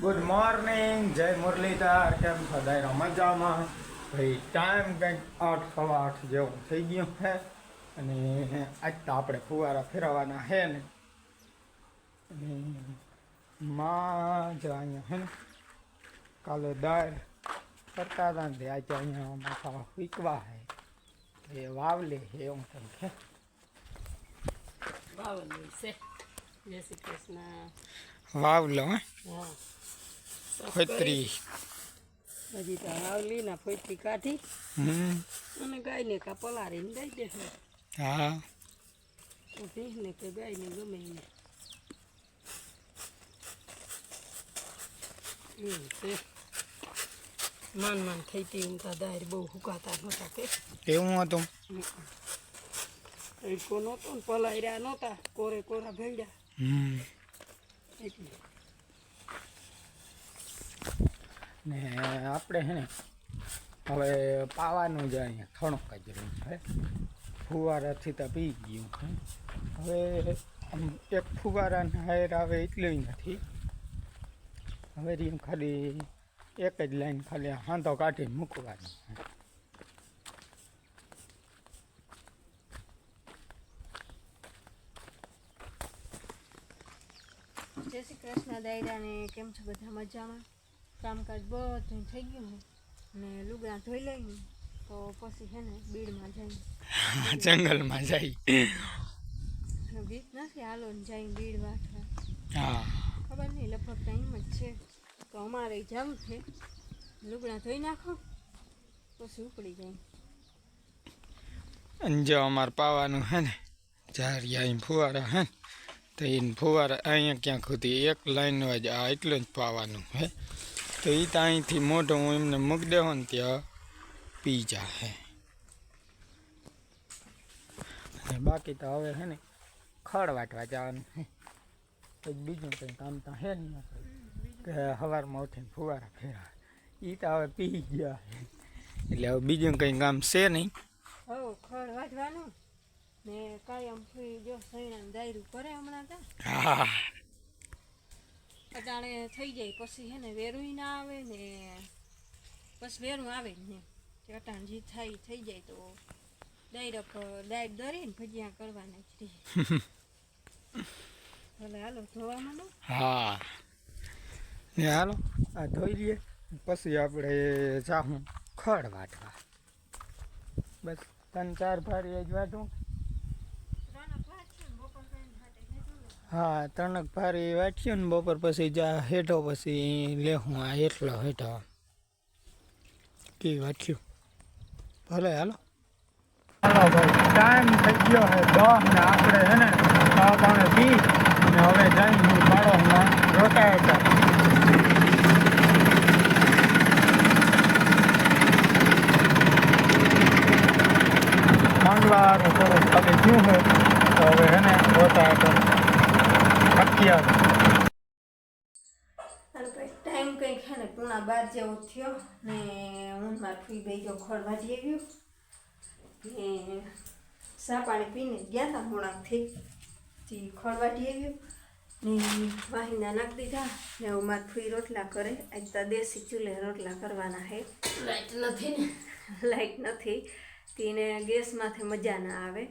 Good morning, જય મુરલીધર. કેમ છો? દાયરો મજામાં? ભાઈ ટાઈમ કંઈક 8:15 જેવું થઈ ગયું છે અને આજ તો આપણે ફુવારા ફેરવવાના છે ને. અને માં જ અહીંયા હે ને કાલે દાળ કરતા હતા ને આજે અહીંયા માથા શીખવા છે એ વાવલે છે એવું કંઈક છે. વાવલું છે. જય શ્રી કૃષ્ણ. વાવલો હે હા ખોતરી. હજી તો વાવલી ના ફોઈથી કાઢી અને ગાયને કા પલાળીને દઈ દે. હા ભીંને કે ગાયને ગમે એને એવું છે. માન થઈ હતી ઊંઘતા દાયર બહુ હુકાતા નહોતા કે એવું હતું. તડકો નહોતો ને પલાળ્યા નહોતા, કોરા ભેળ્યા એટલે. ને આપણે હે ને હવે પાવાનું જ અહીંયા થોડુંક જ રહ્યું છે. ફુવારાથી તો પી ગયું છે. હવે આમ એક ફુવારાના હાયર આવે એટલું નથી. હવે રીમ ખાલી એક જ લાઈન ખાલી હાંધો કાઢીને મૂકવાની છે. જય શ્રી કૃષ્ણ દાયરાને. કેમ છો બધા? મજામાં? કામકાજ બધું થઈ ગયું ને ને લુગડા ધોઈ લઈને તો પછી છે ને બીડમાં જઈને જંગલમાં જાય. ગીત નથી હાલો ને જઈને બીડ વાટવા. હા ખબર નહીં, લગભગ ટાઈમ જ છે તો અમારે જવું છે. લુગડા ધોઈ નાખો પછી ઉપડી જાય. અને જો અમારે પાવાનું હે ને જારિયા ફુવારા હે ને તો એને ફુવારા અહીંયા ક્યાંક સુધી એક લાઈન જ આ એટલું જ પાવાનું હે. તો એ તો અહીંથી મોઢું હું એમને મૂકી દેવો ને ત્યાં પી જાહે. અને બાકી તો હવે હે ને ખડ વાટવા જવાનું હે. તો બીજું કંઈ કામ તો હે નહીં આપણે કે સવારમાં ઉઠીને ફુવારા ફેરા. એ તો હવે પી ગયા એટલે હવે બીજું કંઈ કામ છે નહીં. હો ખડ વાટવાનું ને કાયમ ફી જો સૈણાને દાયરું કરે હમણાં તો હા અટાણે થઈ જાય પછી હે ને વેરું ના આવે ને પછી વેરું આવે જ ને અટાણ જે થાય થઈ જાય તો ડાયરેક્ટ દાયર દરીને ભજીયા કરવાના જ રહી. હવે હાલો ધોવામાં નો. હા ને હાલો આ ધોઈ લઈએ પછી આપણે જાઉં ખડ વાટવા. બસ 3-4 ભારી જ વાટું. હા 3 ભારી વાટ્યું ને બપોર પછી જા હેઠો પછી લેવું આ એટલો હેઠો કે વાટ્યું. ભલે હાલો હાલો ભાઈ ટાઈમ થઈ ગયો છે 10 ને આપણે છે ને ચા પાણી પી ને હવે જઈને બાળોમાં રોકાયા હતા. માંગલાનું થોડું ખાલી ગયું છે તો હવે છે ને રોકાયા હતા. ટાઈમ કંઈક છે ને 11:30 જેવો થયો ને હું મારથી બે જો ખડ વાટી આવ્યું ને ચા પાણી પીને ગયા હતા મોડાથી ખડ વાટી આવ્યું ને વાહીના નાખી દીધા ને હું મારથી રોટલા કરે. આજ તો દેશી ચૂલે રોટલા કરવાના છે. લાઈટ નથી ને, લાઈટ નથી તેને ગેસમાંથી મજા ના આવે.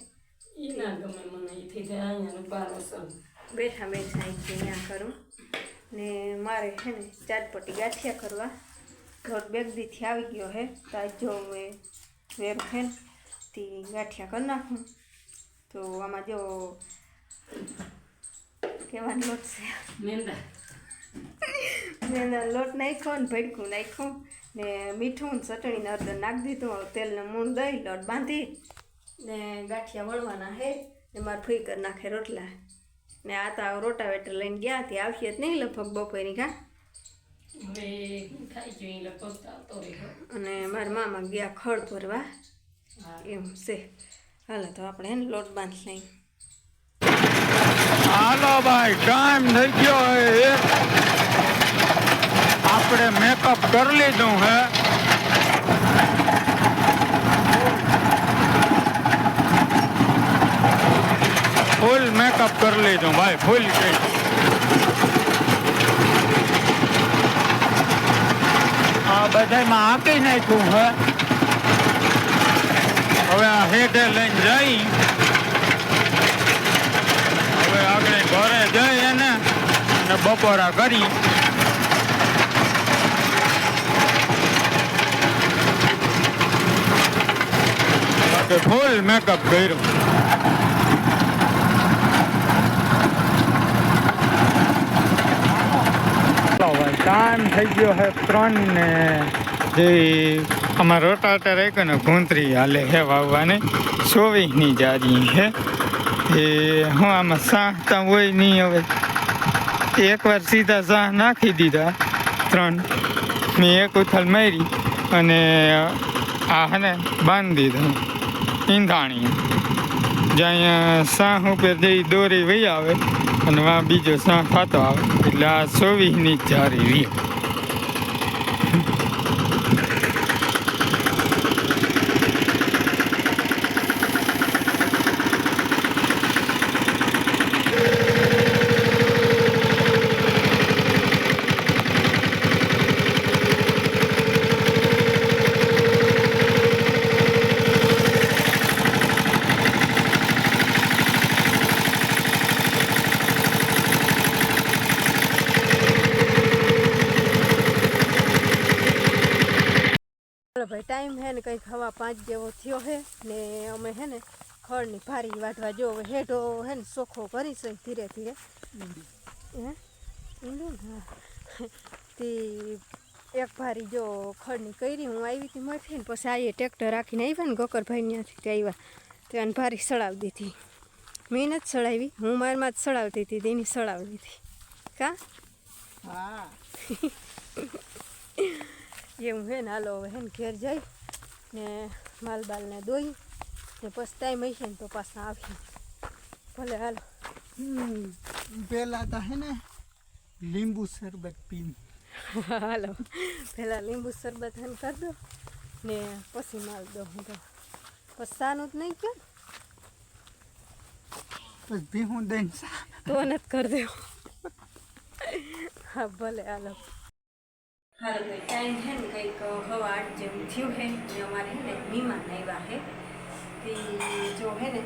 એ ના ગમે મને. એથી અહીંયા પારો સર બેઠા અહીંયા કરું ને મારે છે ને ચાટપટી ગાંઠિયા કરવા. ઘર બેગદીથી આવી ગયો હે તો આજ જો મેં વેર છે ને તે ગાંઠિયા કરી નાખું. તો આમાં જો કહેવાનો લોટ છે મેંદા લોટ નાખ્યો ને ભડકું નાખ્યું ને મીઠું ને ચટણીને અડદર નાખી દીધું. તેલને મૂણ દઈ લોટ બાંધી ને ગાંઠિયા વળવાના હે ને મારે ફૂઈ કરી નાખે રોટલા. ને આ તો રોટાવેટર લઈને ગયા તે આવશે જ નહીં લગભગ બપોરની કા. હવે થાય છે લગભગ આવતો રહ્યો. અને મારા મામા ગયા ખડ ભરવા એમ છે. હાલો તો આપણે એને લોટ બાંધી લઈ. હાલો ભાઈ ટાઈમ થઈ ગયો હે. આપણે મેકઅપ કરી લીધું હે. ફૂલ મેકઅપ કરી લીધું ભાઈ, ફૂલ કઈ બધામાં હાંકી નાખ્યું હે. હવે આ હેઠે લઈને જઈ, હવે આગળ ઘરે જઈ અને બપોરા કરી. ફૂલ મેકઅપ કર્યું. ટાઈમ થઈ ગયો છે 3 ને જે અમારા રોટાટર એક ને ઘૂંતરી હાલે હે વાવવાની 24ની જારી છે. એ હું આમાં સાહતા હોય નહીં. હવે એકવાર સીધા સાહ નાખી દીધા 3. મેં એક ઉથલ મારી અને આ હને બાંધી દીધું ઈંધાણી. જ્યાં સાહ ઉપર જઈ દોરી વહી આવે અને આ બીજો સાહ ખાતો આવે એટલે આ 24ની જ જારી રહી. ભાઈ ટાઈમ હે ને કંઈક 5:15 જેવો થયો હે ને અમે હે ને ખડની ભારી વાટવા જો હવે હેઠો હે ને ચોખ્ખો કરીશ ધીરે ધીરે. હે તે એક ભારી જો ખડની કરી હું આવી હતી મળતી ને પછી આ ટ્રેક્ટર રાખીને આવ્યા ને ગોકરભાઈ ત્યાંથી આવ્યા ત્યાં ભારી સળાવી દીધી. મેં નથી સળાવી, હું મારમાં જ સળાવતી હતી તેની સળાવી દીધી. કા હા એવું હે ને. હાલો હવે હે ને ઘેર જઈ ને માલ બાલને દોઈ ને પછી ટાઈમ હશે ને તો પાછા આવીએ. ભલે હાલો. પેલા તો હે ને લીંબુ શરબત પી. હાલો પહેલાં લીંબુ શરબત હે ને કરી દો ને પછી માલ દો. હું તો પછી સાનું જ નહીં કયો પછી ભીહું દઈને તો નથી કરી દો. હા ભલે હાલો. હાલો ભાઈ ટાઈમ છે ને કંઈક 8:30 જેવું થયું છે ને અમારે છે ને મહેમાન આવ્યા છે. તે જો છે ને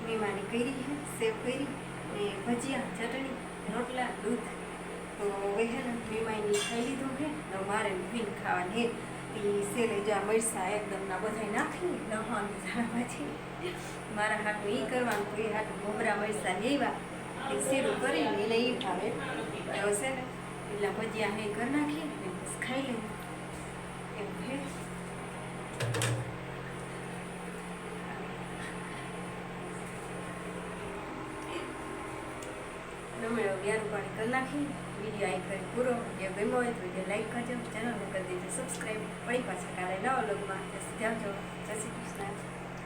મહેમાની કરી છે, સેવ કરી ને ભજીયા, ચટણી, રોટલા, દૂધ. તો હવે છે ને મહેમાની ખાઈ લીધું છે ને મારે ભીન ખાવાની છે. એ સેલે જા મરસા એકદમના બધા નાખી લહણ પછી મારા હાથનું એ કરવાનું તો એ હાથનું ભોબરા મરસા લેવા એ સેલું કરીને એને એ ભાવે. હવે છે ને એટલા ભજીયા હે કરી નાખીએ ને બસ ખાઈ લેવું એમ છે. નમળો વ્યારું પાણી કરી નાખી. વિડીયો આ કરી પૂરો. જે ગમ્યો હોય તો વિડીયો લાઈક કરજો, ચેનલને કરી દેજો સબસ્ક્રાઈબ. વળી પાછા કાલે નવા લોગમાં. જય શ્રી કૃષ્ણ.